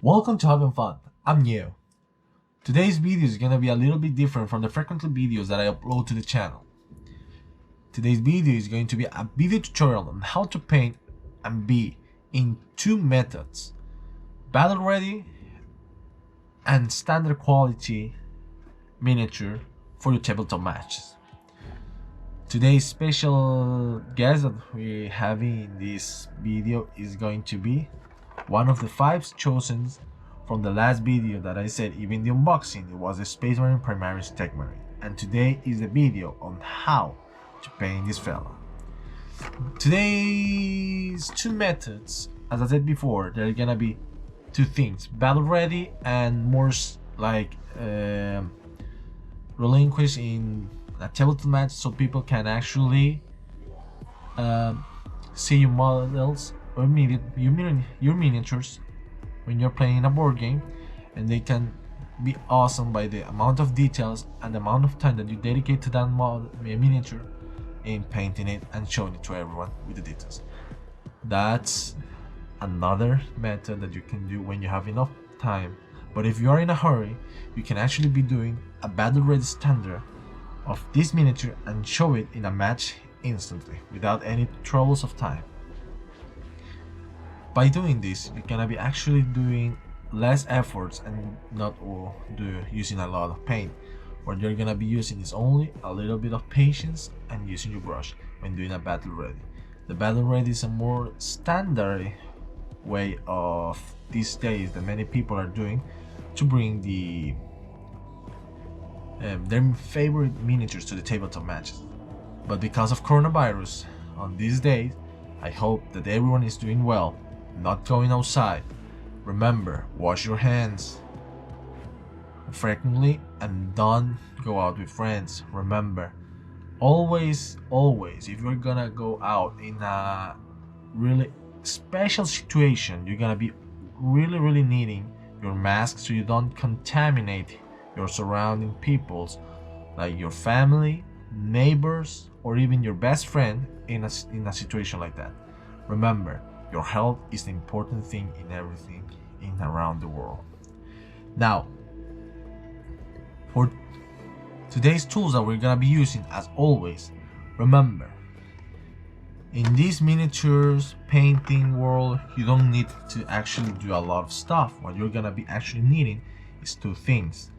Welcome to Having Fun. I'm Neo. Today's video is gonna be a little bit different from the frequently videos that I upload to the channel. Today's video is going to be a video tutorial on how to paint and be in two methods: battle ready and standard quality miniature for your tabletop matches. Today's special guest that we have in this video is going to be one of the 5 chosen from the last video that I said, even the unboxing, it was the Space Marine Primaris Techmarine. And today is the video on how to paint this fella. Today's 2 methods, as I said before, there are gonna be 2 things: battle ready and more like relinquish in a tabletop match, so people can actually see your models or your miniatures when you're playing a board game, and they can be awesome by the amount of details and the amount of time that you dedicate to that miniature in painting it and showing it to everyone with the details. That's another method that you can do when you have enough time. But if you are in a hurry, you can actually be doing a battle ready standard of this miniature and show it in a match instantly without any troubles of time. By doing this, you're gonna be actually doing less efforts and not using a lot of paint. What you're gonna be using is only a little bit of patience and using your brush when doing a battle ready. The battle ready is a more standard way of these days that many people are doing to bring their favorite miniatures to the tabletop matches. But because of coronavirus on these days, I hope that everyone is doing well, not going outside. Remember, wash your hands frequently and don't go out with friends. Remember, always, if you're gonna go out in a really special situation, you're gonna be really needing your mask so you don't contaminate your surrounding peoples, like your family, neighbors, or even your best friend in a situation like that. Remember, your health is the important thing in everything around the world. Now, for today's tools that we're gonna be using, as always, remember, in this miniatures painting world, you don't need to actually do a lot of stuff. What you're gonna be actually needing is 2 things.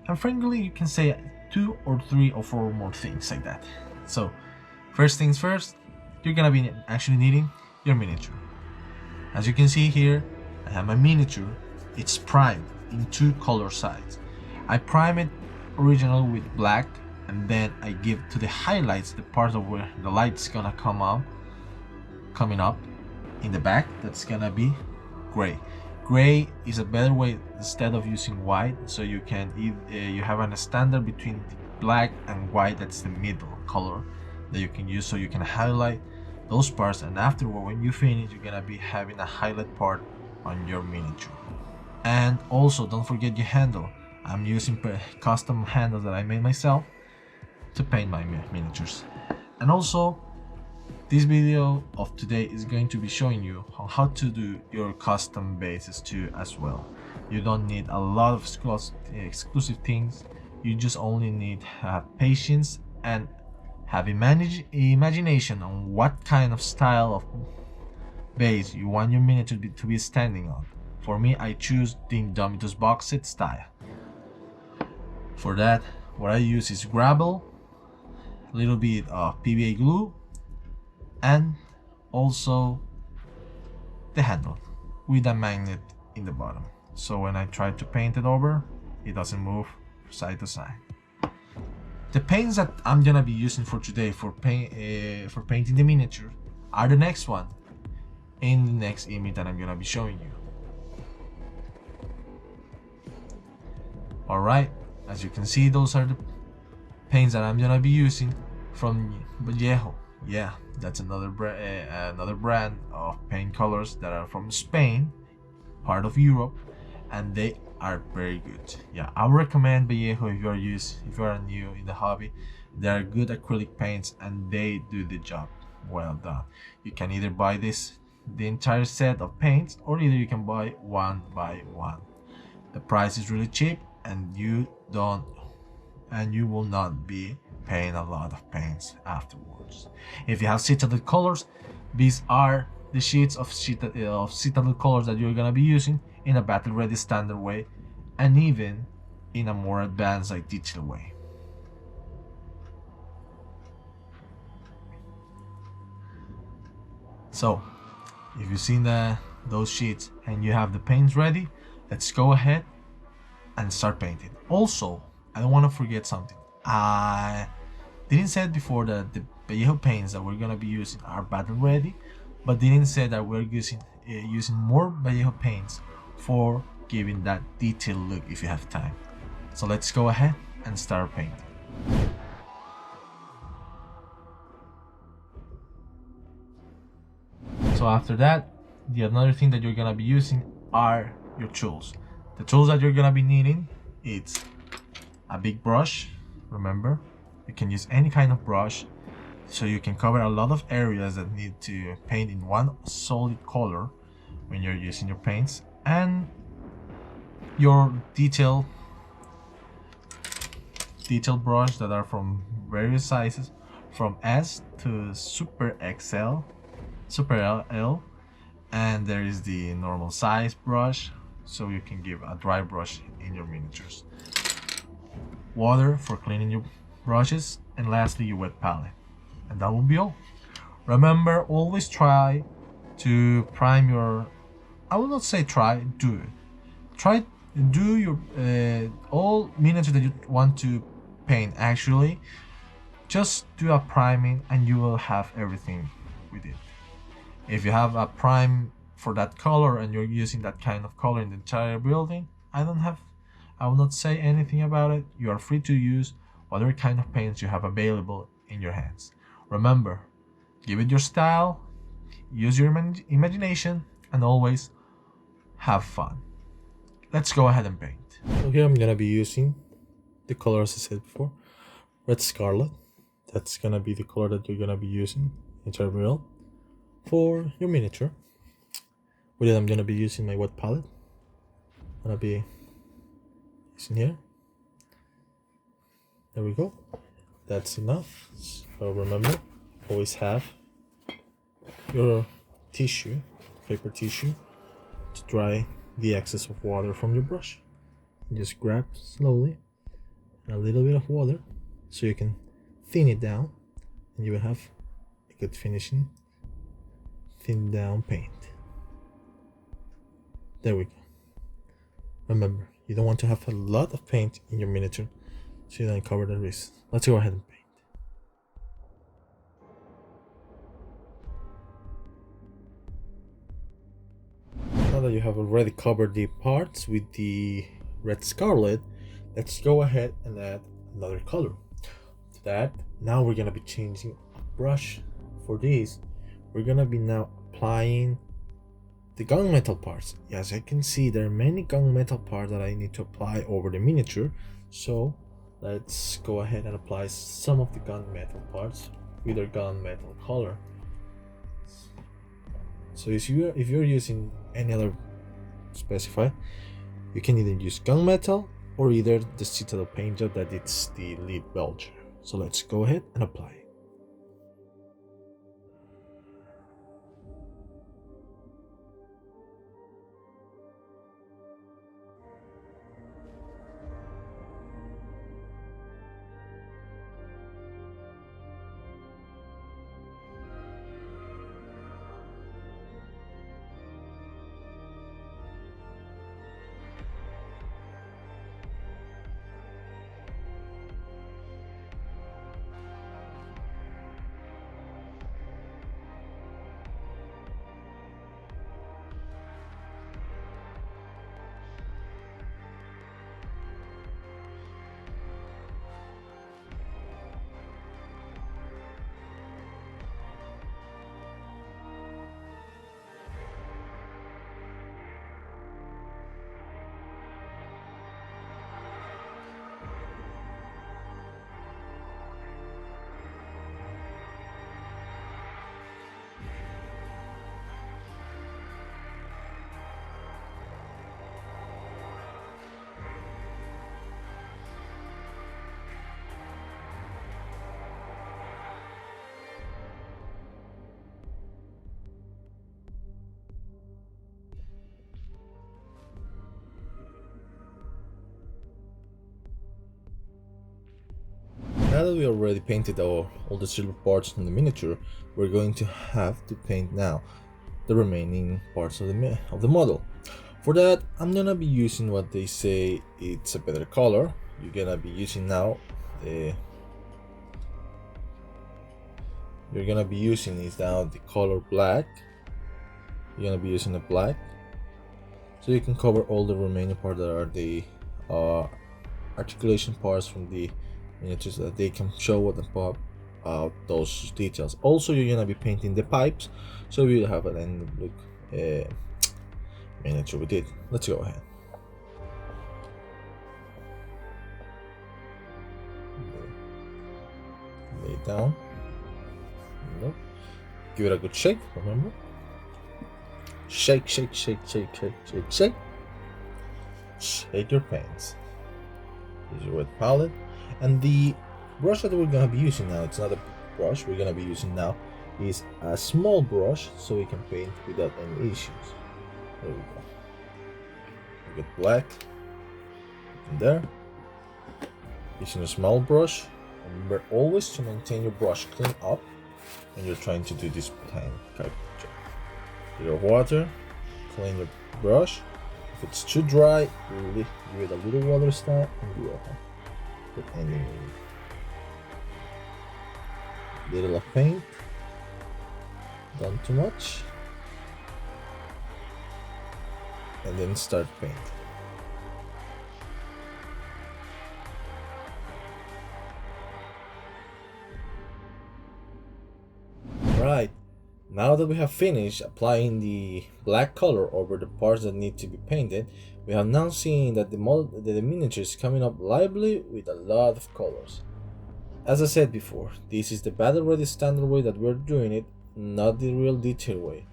And frankly, you can say 2 or 3 or 4 more things like that. So, first things first, you're gonna be actually needing your miniature. As you can see here, I have my miniature. It's primed in 2 color sides. I prime it originally with black, and then I give to the highlights the part of where the light's gonna coming up in the back. That's gonna be gray. Gray is a better way instead of using white, so you can you have a standard between black and white. That's the middle color that you can use, so you can highlight those parts, and afterward, when you finish, you're gonna be having a highlight part on your miniature. And also, don't forget your handle. I'm using custom handles that I made myself to paint my miniatures. And also, this video of today is going to be showing you on how to do your custom bases too as well. You don't need a lot of exclusive things. You just only need patience and have imagination on what kind of style of base you want your miniature to be standing on. For me, I choose the Indomitus box set style. For that, what I use is gravel, a little bit of PVA glue, and also the handle with a magnet in the bottom. So when I try to paint it over, it doesn't move side to side. The paints that I'm gonna be using for today for painting the miniature are the next one in the next image that I'm gonna be showing you. Alright, as you can see, those are the paints that I'm gonna be using from Vallejo. Yeah, that's another brand of paint colors that are from Spain, part of Europe, and they are very good. Yeah, I recommend Vallejo if you are new in the hobby. They are good acrylic paints and they do the job well done. You can either buy this the entire set of paints, or either you can buy one by one. The price is really cheap, and you will not be paying a lot of paints afterwards. If you have Citadel colors, these are the sheets of Citadel colors that you're gonna be using in a battle ready standard way, and even in a more advanced like digital way. So if you've seen those sheets and you have the paints ready, let's go ahead and start painting. Also, I don't want to forget something. I didn't say it before that the Vallejo paints that we're gonna be using are battle ready, but didn't say that we're using more Vallejo paints for giving that detailed look if you have time. So let's go ahead and start painting. So after that, the another thing that you're gonna be using are your tools. The tools that you're gonna be needing, it's a big brush. Remember, you can use any kind of brush, so you can cover a lot of areas that need to paint in one solid color when you're using your paints, and your detail brush that are from various sizes, from S to Super XL, Super L, and there is the normal size brush, so you can give a dry brush in your miniatures. Water for cleaning your brushes, and lastly your wet palette, and that will be all. Remember, always try to prime your, I will not say try, do it. Try do your all miniatures that you want to paint. Actually, just do a priming and you will have everything with it. If you have a prime for that color and you're using that kind of color in the entire building, I will not say anything about it. You are free to use whatever kind of paints you have available in your hands. Remember, give it your style, use your imagination, and always have fun. Let's go ahead and paint. So here I'm gonna be using the color, as I said before, red scarlet. That's gonna be the color that you're gonna be using in Terminal for your miniature. With it, I'm gonna be using my wet palette. I'm gonna be using here. There we go. That's enough. So remember, always have your tissue, paper tissue, to dry the excess of water from your brush. Just grab slowly a little bit of water so you can thin it down, and you will have a good finishing thin down paint. There we go. Remember, you don't want to have a lot of paint in your miniature so you don't cover the wrist. Let's go ahead and paint. Now that you have already covered the parts with the red scarlet, let's go ahead and add another color to that. Now we're gonna be changing a brush. For this, we're gonna be now applying the gunmetal parts. As I can see, there are many gunmetal parts that I need to apply over the miniature, so let's go ahead and apply some of the gunmetal parts with our gunmetal color. So if you're using any other specify, you can either use gunmetal or either the Citadel paint job that it's the lead belcher. So let's go ahead and apply. Now that we already painted all the silver parts in the miniature, we're going to have to paint now the remaining parts of the model. For that, I'm gonna be using what they say it's a better color. You're gonna be using now the color black. You're gonna be using the black, so you can cover all the remaining parts that are the articulation parts from the miniatures, so that they can show what and pop out those details. Also, you're gonna be painting the pipes, so we'll have an end look miniature with it. Let's go ahead. Lay it down. Nope. Give it a good shake, remember? Shake, shake, shake, shake, shake, shake, shake. Shake your paints. Use your wet palette. And the brush that we're gonna be using now, it's not a brush we're gonna be using now, is a small brush, so we can paint without any issues. There we go. We get black in there. Using a small brush. Remember always to maintain your brush clean up when you're trying to do this kind of job. Your water, clean your brush. If it's too dry, really give it a little water start and you okay. Put any little of paint. Don't too much. And then start painting. Right, now that we have finished applying the black color over the parts that need to be painted, we have now seen that the miniature is coming up lively with a lot of colors. As I said before, this is the battle ready standard way that we're doing it, not the real detail way.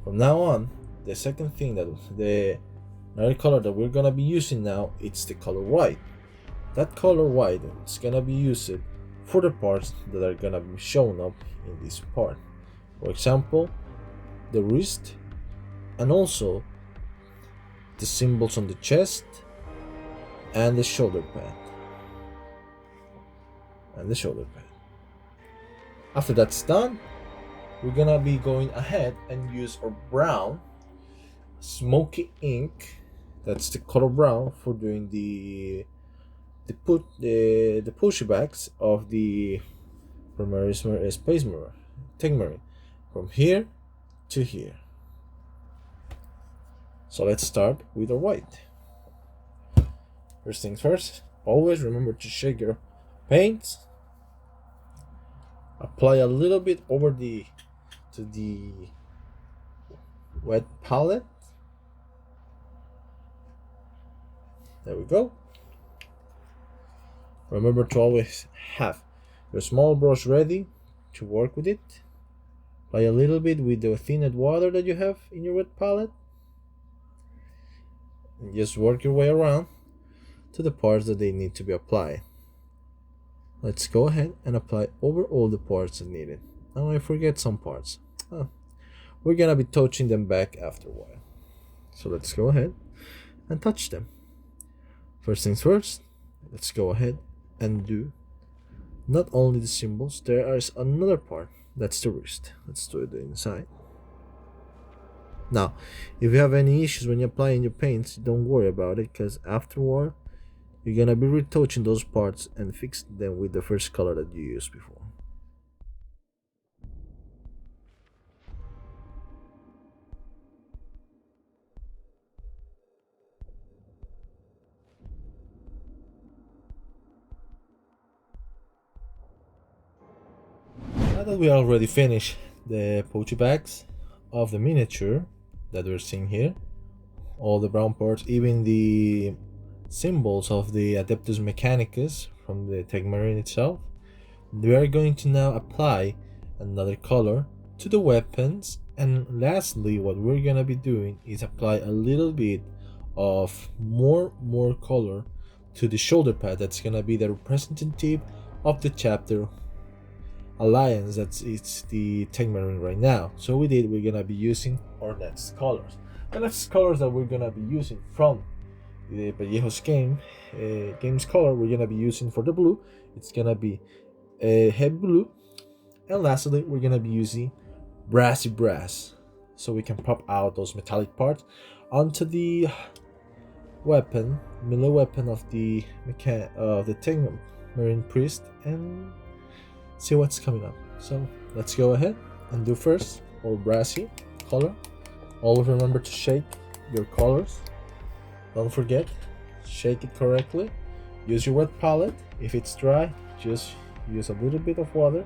From now on, the second thing another color that we're gonna be using now, it's the color white. That color white is gonna be used for the parts that are gonna be shown up in this part. For example, the wrist, and also the symbols on the chest and the shoulder pad. After that's done, we're gonna be going ahead and use our brown smoky ink. That's the color brown for doing the pushbacks of the Primaris Techmarine from here to here. So let's start with our white. First things first, always remember to shake your paints. Apply a little bit over the wet palette. There we go. Remember to always have your small brush ready to work with it. Apply a little bit with the thinned water that you have in your wet palette. And just work your way around to the parts that they need to be applied. Let's go ahead and apply over all the parts that needed. Now I forget some parts. We're gonna be touching them back after a while. So let's go ahead and touch them. First things first, let's go ahead and do not only the symbols, there is another part, that's the wrist. Let's do it inside. Now, if you have any issues when you're applying your paints, don't worry about it, because afterward, you're gonna be retouching those parts and fix them with the first color that you used before. Now that we already finished the pouchy bags of the miniature that we're seeing here, all the brown parts, even the symbols of the Adeptus Mechanicus from the Techmarine itself, we are going to now apply another color to the weapons, and lastly what we're gonna be doing is apply a little bit of more color to the shoulder pad. That's gonna be the representative of the chapter alliance, it's the Techmarine right now. So with it we're gonna be using our next colors. The next colors that we're gonna be using from the Pellejos game's color, we're gonna be using for the blue, it's gonna be heavy blue, and lastly we're gonna be using brassy brass, so we can pop out those metallic parts onto the melee weapon of the Techmarine priest, and see what's coming up. So let's go ahead and do first our brassy color. Always remember to shake your colors. Don't forget, shake it correctly. Use your wet palette. If it's dry, just use a little bit of water,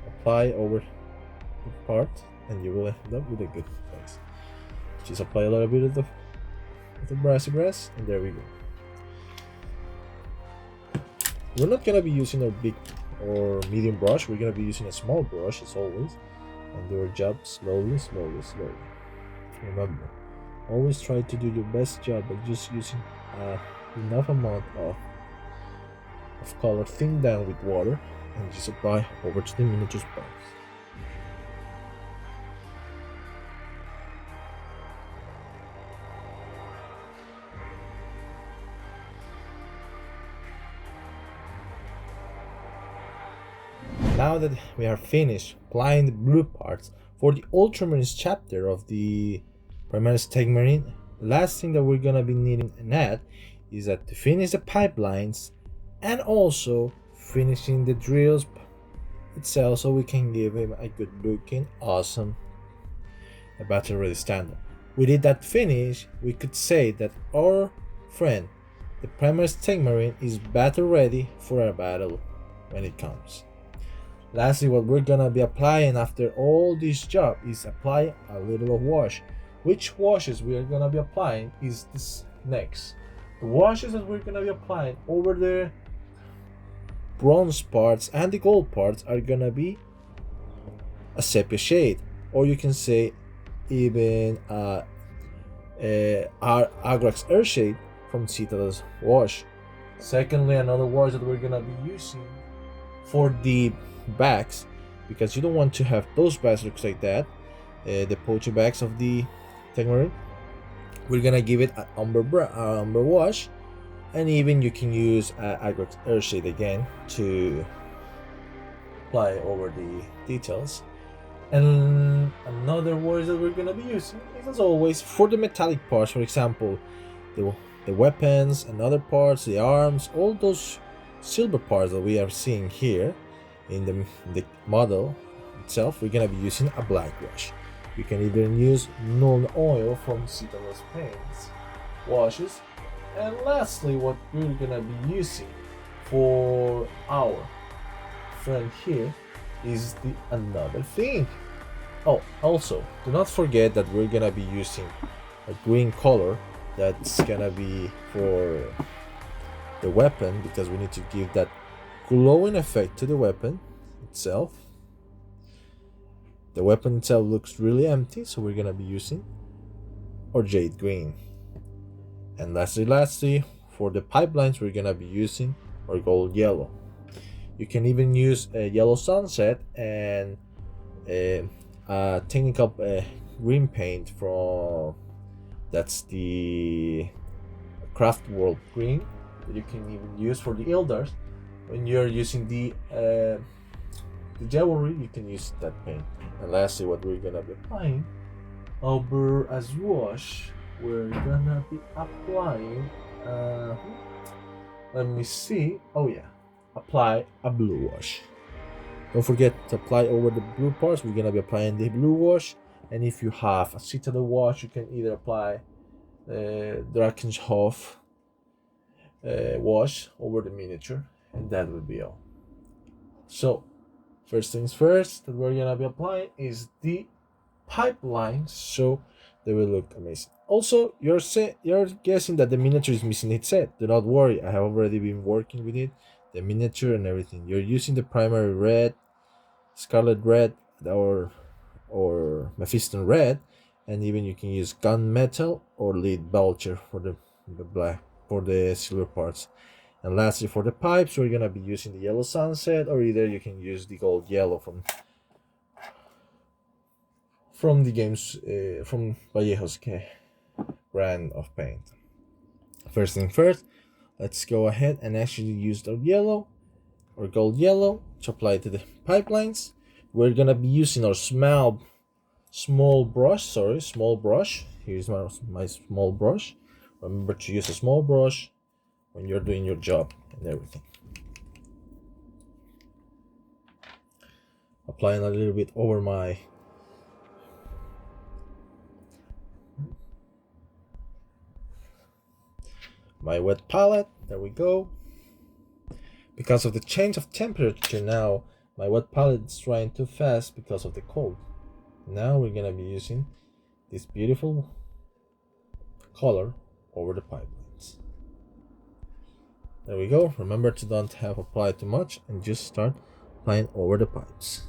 apply over the part, and you will end up with a good place. Just apply a little bit of the brassy brass, and there we go. We're not gonna be using a big or medium brush. We're gonna be using a small brush as always, and do our job slowly. Remember, always try to do your best job by just using enough amount of color thinned down with water, and just apply over to the miniature parts. Now that we are finished applying the blue parts for the Ultramarines chapter of the Primaris Techmarine, the last thing that we're gonna be needing and add is that to finish the pipelines and also finishing the drills itself, so we can give him a good looking, awesome battle ready standard. We did that finish, we could say that our friend, the Primaris Techmarine, is battle ready for a battle when it comes. Lastly, what we're gonna be applying after all this job is apply a little of wash. Which washes we are gonna be applying is this next. The washes that we're gonna be applying over the bronze parts and the gold parts are gonna be a sepia shade, or you can say even Agrax Air shade from Citadel's wash. Secondly, another wash that we're gonna be using for the backs, because you don't want to have those backs look like that, the poacher backs of the Techmarine, we're gonna give it an umber wash, and even you can use Agrax Air shade again to apply over the details. And another wash that we're gonna be using is, as always, for the metallic parts, for example the weapons and other parts, the arms, all those silver parts that we are seeing here in the model itself. We're gonna be using a black wash. You can either use Null Oil from Citadel's paints washes. And lastly, what we're gonna be using for our friend here is the another thing. Oh, also, do not forget that we're gonna be using a green color that's gonna be for the weapon, because we need to give that glowing effect to the weapon itself. The weapon itself looks really empty, so we're gonna be using our jade green. And lastly, for the pipelines, we're gonna be using our gold yellow. You can even use a yellow sunset and a technical green paint from, that's the craft world green, that you can even use for the Eldars. When you're using the jewelry, you can use that paint. And lastly, what we're gonna be applying over as wash, we're gonna be applying let me see, oh yeah, apply a blue wash. Don't forget to apply over the blue parts. We're gonna be applying the blue wash, and if you have a Citadel wash, you can either apply Drakenshof wash over the miniature, and that would be all. So first things first that we're gonna be applying is the pipelines, so they will look amazing. Also, you're guessing that the miniature is missing its head. Do not worry, I have already been working with it, the miniature and everything. You're using the primary red, scarlet red, or Mephiston red, and even you can use gunmetal or lead vulture for the black, for the silver parts. And lastly, for the pipes, we're gonna be using the yellow sunset, or either you can use the gold yellow from the games from Vallejo's brand of paint. First thing first, let's go ahead and actually use the yellow or gold yellow to apply to the pipelines. We're gonna be using our small brush. Here's my small brush. Remember to use a small brush when you're doing your job and everything. Applying a little bit over my wet palette. There we go. Because of the change of temperature now, my wet palette is drying too fast because of the cold. Now we're gonna be using this beautiful color over the pipelines. There we go. Remember to don't have applied too much and just start applying over the pipes.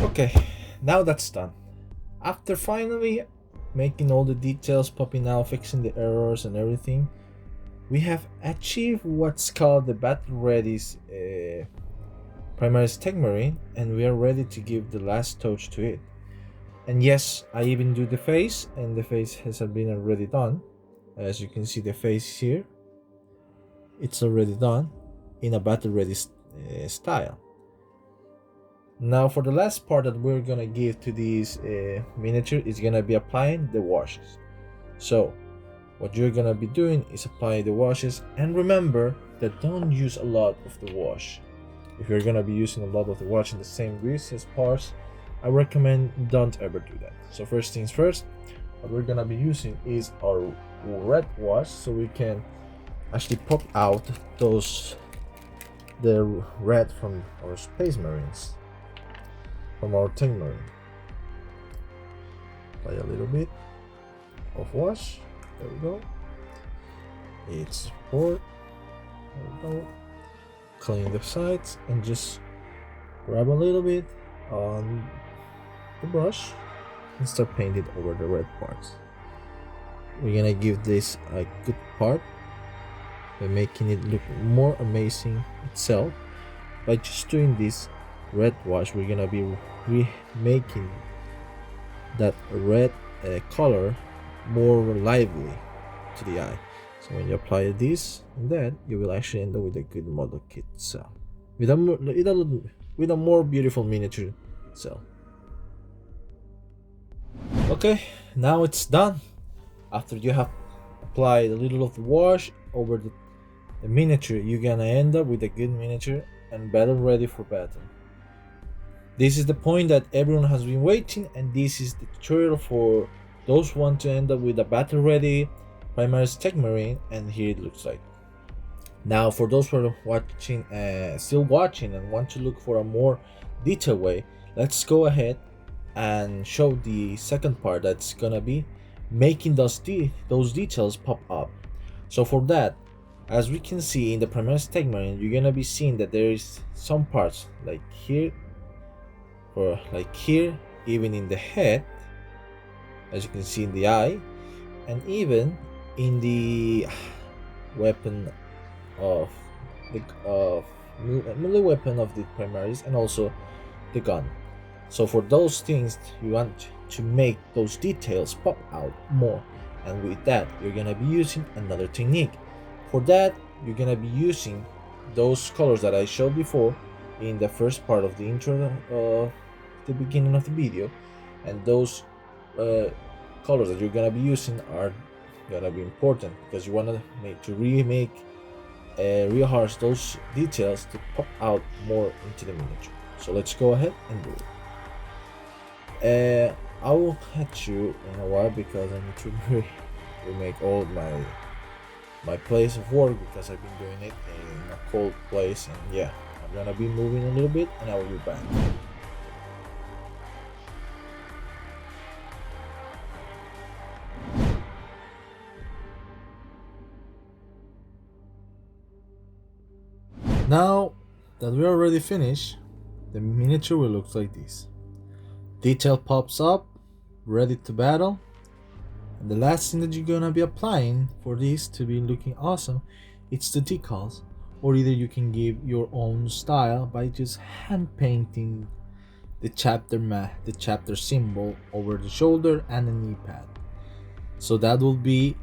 Okay, now that's done. After finally making all the details popping out, fixing the errors and everything, we have achieved what's called the battle ready Primaris Techmarine, and we are ready to give the last touch to it. And yes, I even do the face, and the face has been already done. As you can see, the face here, it's already done in a battle ready style. Now for the last part that we're gonna give to this miniature is gonna be applying the washes. So what you're gonna be doing is apply the washes, and remember that don't use a lot of the wash. If you're gonna be using a lot of the wash in the same grease as parts, I recommend don't ever do that. So first things first, what we're gonna be using is our red wash, so we can actually pop out the red from our Space Marines, from our Techmarine. Apply a little bit of wash. There we go. It's poured. There we go. Clean the sides and just grab a little bit on the brush and start painting over the red parts. We're gonna give this a good part by making it look more amazing itself. By just doing this red wash, we're gonna be remaking that red color more lively to the eye. So when you apply this and that, you will actually end up with a good model kit itself, with a more beautiful miniature itself. Okay, now it's done. After you have applied a little of the wash over the miniature, you're gonna end up with a good miniature and battle ready for battle. This is the point that everyone has been waiting, and this is the tutorial for those who want to end up with a battle ready Primaris Techmarine, and here it looks like. Now for those who are watching, still watching and want to look for a more detailed way, let's go ahead and show the second part that's gonna be making those details pop up. So for that, as we can see in the Primaris Techmarine, you're gonna be seeing that there is some parts like here, or like here, even in the head, as you can see in the eye, and even in the weapon of the melee weapon of the Primaris, and also the gun. So for those things, you want to make those details pop out more, and with that you're gonna be using another technique. For that, you're gonna be using those colors that I showed before in the first part of the intro of the beginning of the video, and those colors that you're gonna be using are gonna be important because you wanna rehash those details to pop out more into the miniature. So let's go ahead and do it. I will catch you in a while because I need to remake all my place of work, because I've been doing it in a cold place, and yeah, I'm gonna be moving a little bit and I will be back. Now that we're already finished, the miniature will look like this. Detail pops up, ready to battle, And the last thing that you're gonna be applying for this to be looking awesome, it's the decals. Or either you can give your own style by just hand painting the chapter symbol over the shoulder and the knee pad. So that will be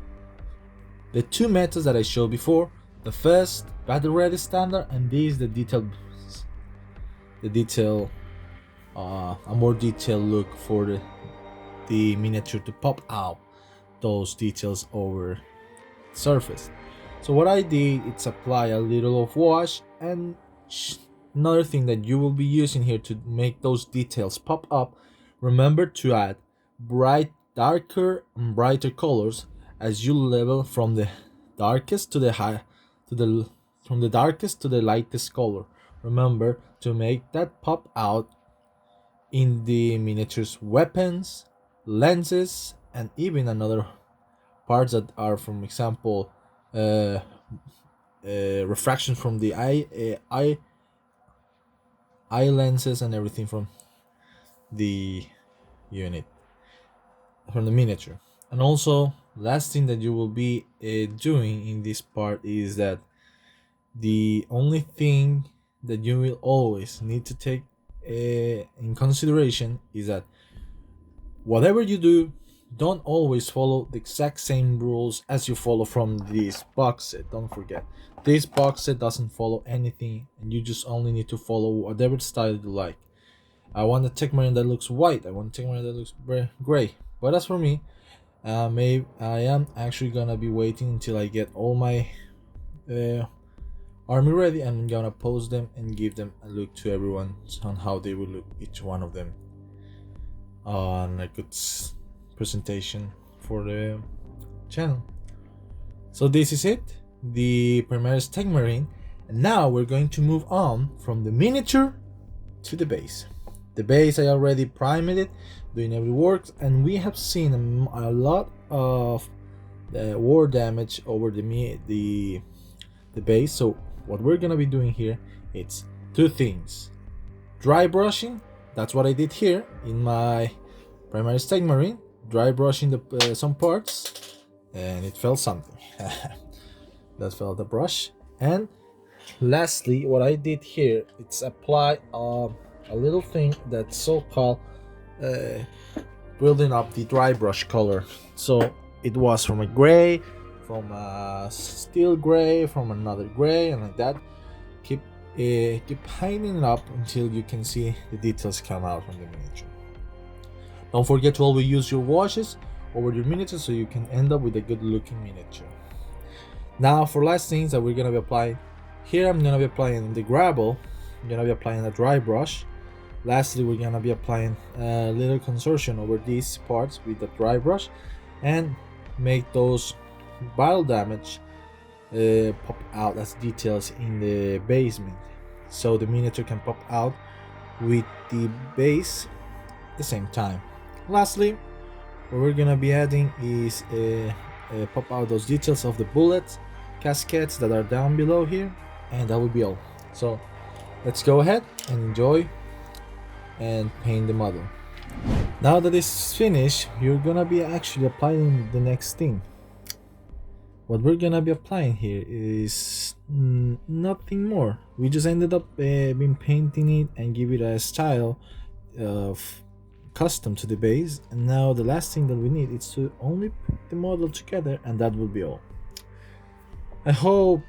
the two methods that I showed before. The first, battle ready standard, and this the detail, a more detailed look for the miniature to pop out those details over the surface. So what I did is apply a little of wash, and another thing that you will be using here to make those details pop up, remember to add darker and brighter colors as you level from the darkest to the from the darkest to the lightest color. Remember to make that pop out in the miniature's weapons, lenses, and even another parts that are, for example, refraction from the eye lenses and everything from the unit, from the miniature. And also, last thing that you will be doing in this part is that the only thing that you will always need to take in consideration is that whatever you do, don't always follow the exact same rules as you follow from this box set. Don't forget, this box set doesn't follow anything, and you just only need to follow whatever style you like. I want a Techmarine that looks white, I want a Techmarine that looks gray. But as for me, maybe I am actually gonna be waiting until I get all my army ready, and I'm gonna post them and give them a look to everyone on how they will look, each one of them, on a good presentation for the channel. So this is it, the Primaris Techmarine, and now we're going to move on from the miniature to the base. The base, I already primed it, doing every work, and we have seen a lot of the war damage over the base. So what we're gonna be doing here, it's two things: dry brushing. That's what I did here in my Primaris Techmarine, dry brushing the some parts, and it fell something. That fell the brush. And lastly, what I did here, it's apply a little thing that's so-called building up the dry brush color. So it was from a gray, from a steel gray, from another gray, and like that. Keep painting it up until you can see the details come out from the miniature. Don't forget to always use your washes over your miniature so you can end up with a good looking miniature. Now for last things that we're gonna be applying here, I'm gonna be applying the gravel, I'm gonna be applying a dry brush. Lastly, we're gonna be applying a little consortium over these parts with the dry brush, and make those battle damage pop out as details in the basement, so the miniature can pop out with the base at the same time. Lastly, what we're gonna be adding is pop out those details of the bullets cascades that are down below here, and that will be all. So let's go ahead and enjoy and paint the model. Now that it's finished, you're gonna be actually applying the next thing. What we're gonna be applying here is nothing more. We just ended up been painting it and give it a style of custom to the base, and now the last thing that we need is to only put the model together, and that will be all. I hope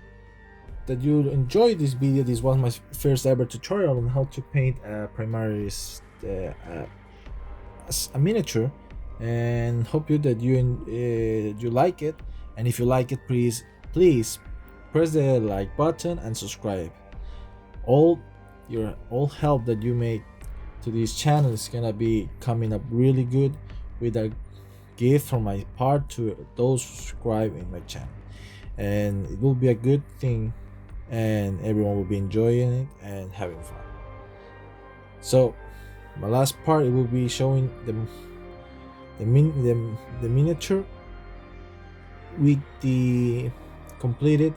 that you enjoyed this video. This was my first ever tutorial on how to paint a Primaris as a miniature, and hope that you like it. And if you like it, please press the like button and subscribe. All help that you make to this channel is gonna be coming up really good, with a gift from my part to those subscribe in my channel, and it will be a good thing, and everyone will be enjoying it and having fun. So my last part, it will be showing the miniature with the completed,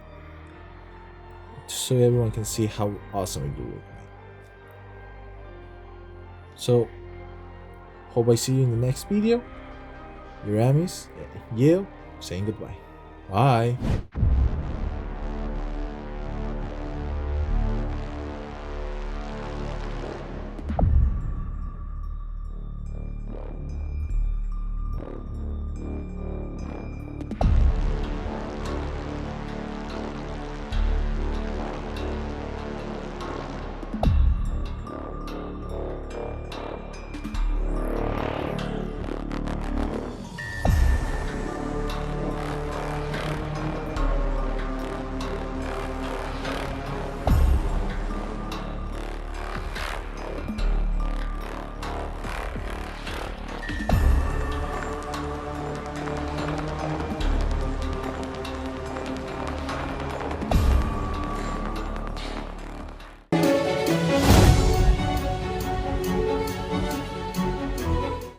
so everyone can see how awesome it will look like. So hope I see you in the next video. Your Amis, you saying goodbye. Bye.